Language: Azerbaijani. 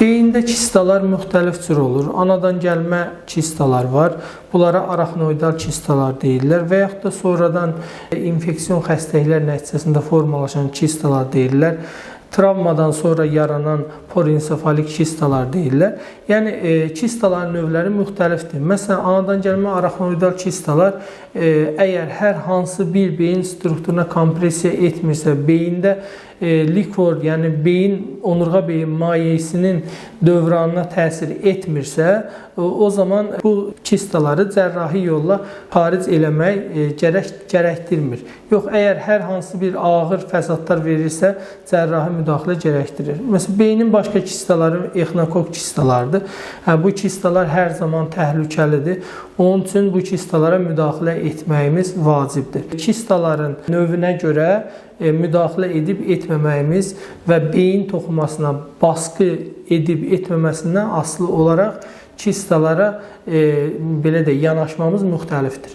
Beyində kistalar müxtəlif cür olur. Anadan gəlmə kistalar var. Bunlara arachnoidal kistalar deyirlər və yaxud da sonradan infeksion xəstəliklər nəticəsində formalaşan kistalar deyirlər. Travmadan sonra yaranan porenkefalik kistalar deyirlər. Yəni kistaların növləri müxtəlifdir. Məsələn, anadan gəlmə arachnoidal kistalar əgər hər hansı bir beyin strukturuna kompressiya etmirsə, beyində likvor, yəni beyin, onurğa beyin mayesinin dövranına təsir etmirsə, o zaman bu kistaları cərrahi yolla xaric eləmək gərəkdirmir. Yox, əgər hər hansı bir ağır fəsadlar verirsə, cərrahi müdaxilə gərəkdirir. Məsələn, beynin başqa kistaları exinokok kistalardır. Bu kistalar hər zaman təhlükəlidir. Onun üçün bu kistalara müdaxilə etməyimiz vacibdir. Kistaların növünə görə müdaxilə edib etməməyimiz və beyin toxumasına baskı edib etməməsindən asılı olaraq kistalara belə də yanaşmamız müxtəlifdir.